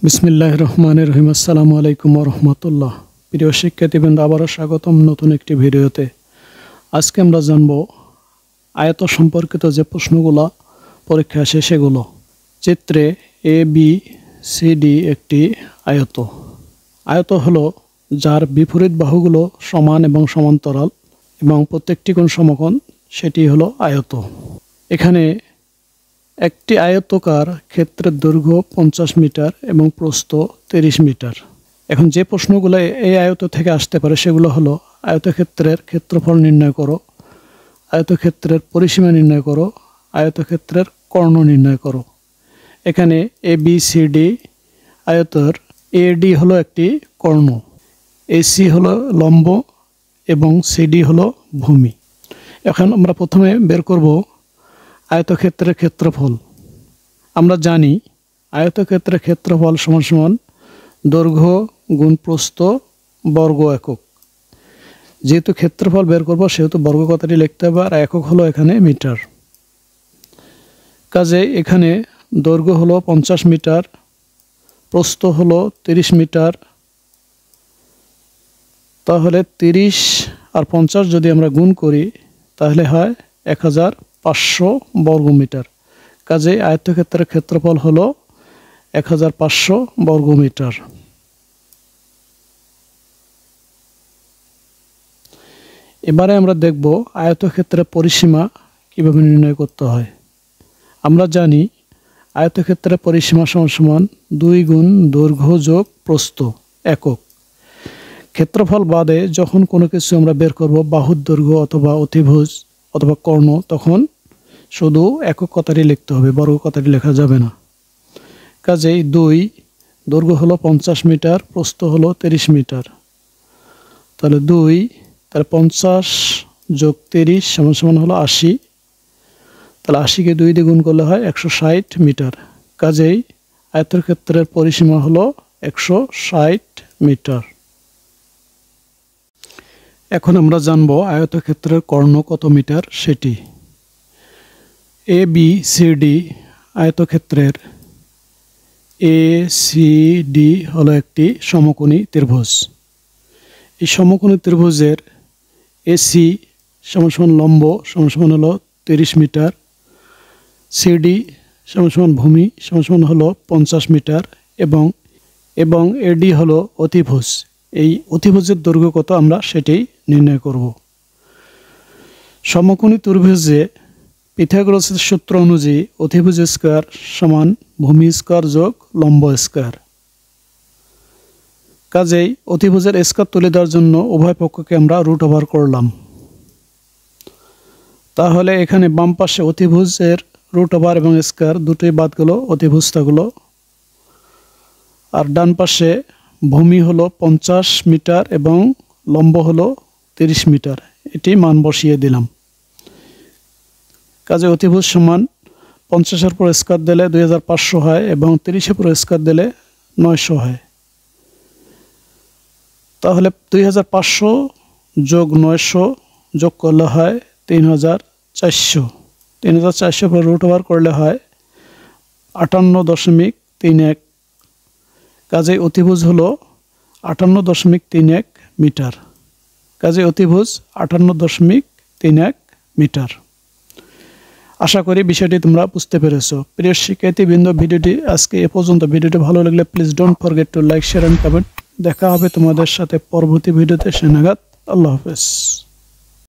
বিসমিল্লাহির রহমানির রহিম। আসসালামু আলাইকুম ওয়া রাহমাতুল্লাহ। প্রিয় শিক্ষার্থীবৃন্দ, আবারও স্বাগতম নতুন একটি ভিডিওতে। আজকে আমরা জানব আয়ত সম্পর্কিত যে প্রশ্নগুলো পরীক্ষায় আসে সেগুলো। চিত্রে এ বি সি ডি একটি আয়ত। আয়ত হলো যার বিপরীত বাহুগুলো সমান এবং সমান্তরাল এবং প্রত্যেকটি কোণ সমকোণ, সেটি হলো আয়ত। এখানে একটি আয়তকার ক্ষেত্রের দৈর্ঘ্য 50 মিটার এবং প্রস্থ 30 মিটার। এখন যে প্রশ্নগুলো এই আয়ত থেকে আসতে পারে সেগুলো হলো: আয়তক্ষেত্রের ক্ষেত্রফল নির্ণয় করো, আয়তক্ষেত্রের পরিসীমা নির্ণয় করো, আয়তক্ষেত্রের কর্ণ নির্ণয় করো। এখানে এ বি সি ডি আয়তের এডি হলো একটি কর্ণ, এসি হলো লম্ব এবং সিডি হলো ভূমি। এখন আমরা প্রথমে বের করব আয়তক্ষেত্রের ক্ষেত্রফল। আমরা জানি আয়তক্ষেত্রের ক্ষেত্রফল সমান সমান দৈর্ঘ্য গুণ প্রস্থ বর্গ একক। যেহেতু ক্ষেত্রফল বের করব সেহেতু বর্গ কথাটি লিখতে হবে, আর একক হলো এখানে মিটার। কাজে এখানে দৈর্ঘ্য হলো 50 মিটার, প্রস্থ হলো 30 মিটার। তাহলে 30 আর 50 যদি আমরা গুণ করি তাহলে হয় 1500 বর্গমিটার। কাজে আয়তক্ষেত্রের ক্ষেত্রফল হলো 1500 বর্গমিটার। এবারে আমরা দেখব আয়তক্ষেত্রের পরিসীমা কিভাবে নির্ণয় করতে হয়। আমরা জানি আয়তক্ষেত্রের পরিসীমা সমান সমান 2 গুণ দৈর্ঘ্য যোগ প্রস্থ একক। ক্ষেত্রফল বাদে যখন কোনো কিছু আমরা বের করব, বাহুর দৈর্ঘ্য অথবা অতিভুজ অথবা কর্ণ, তখন শুধু একক কথাটি লিখতে হবে, বর্গ কথাটি লেখা যাবে না। কাজেই 2 দৈর্ঘ্য হলো 50 মিটার, প্রস্থ হলো 30 মিটার। তাহলে 2 তাহলে 50 যোগ 30 সমান সমান হলো 80। তাহলে 80কে 2 দিয়ে গুণ করলে হয় 160 মিটার। কাজেই আয়তক্ষেত্রের পরিসীমা হলো 160 মিটার। এখন আমরা জানব আয়তক্ষেত্রের কর্ণ কত মিটার সেটি। এ বি সি ডি আয়তক্ষেত্রের এ সি ডি হলো একটি সমকোণী ত্রিভুজ। এই সমকোণী ত্রিভুজের এসি সমান সমান লম্ব সমান সমান হলো 30 মিটার, সিডি সমান সমান ভূমি সমান সমান হলো 50 মিটার এবং এডি হলো অতিভুজ। এই অতিভুজের দৈর্ঘ্য কত আমরা সেটাই নির্ণয় করব। সমকোণী ত্রিভুজে পিথাগোরাসের সূত্র অনুযায়ী অতিভুজ স্কয়ার সমান ভূমি স্কয়ার যোগ লম্ব স্কয়ার। কাজেই অতিভুজের স্কয়ার তুলে দেওয়ার জন্য উভয় পক্ষকে আমরা রুট ওভার করলাম। তাহলে এখানে বাম পাশে অতিভুজের রুট ওভার এবং স্কয়ার দুটোই বাদ গেল, অতিভুজ থাকলো। আর ডান পাশে ভূমি হলো 50 মিটার এবং লম্ব হলো 30 মিটার। এটি মান বসিয়ে দিলাম। কাজে অতিভুজ সমান 50-এর উপর স্কয়ার দিলে 2500 হয় এবং 30-এর উপর স্কয়ার দিলে 900 হয়। তাহলে 2500 যোগ 900 যোগ করলে হয় 3400। 3400 পর রুট ওভার করলে হয় 58.31। কাজে অতিভুজ হলো 58.31 মিটার। কাজে অতিভুজ 58.31 মিটার। আশা করি বিষয়টি তোমরা বুঝতে পেরেছো। প্রিয় শিক্ষার্থীবৃন্দ, ভিডিওটি আজকে এ পর্যন্ত। ভিডিওটি ভালো লাগলে please don't forget to like, share and comment. দেখা হবে তোমাদের সাথে পরবর্তী ভিডিওতে। সে নাগাদ আল্লাহ হাফেজ।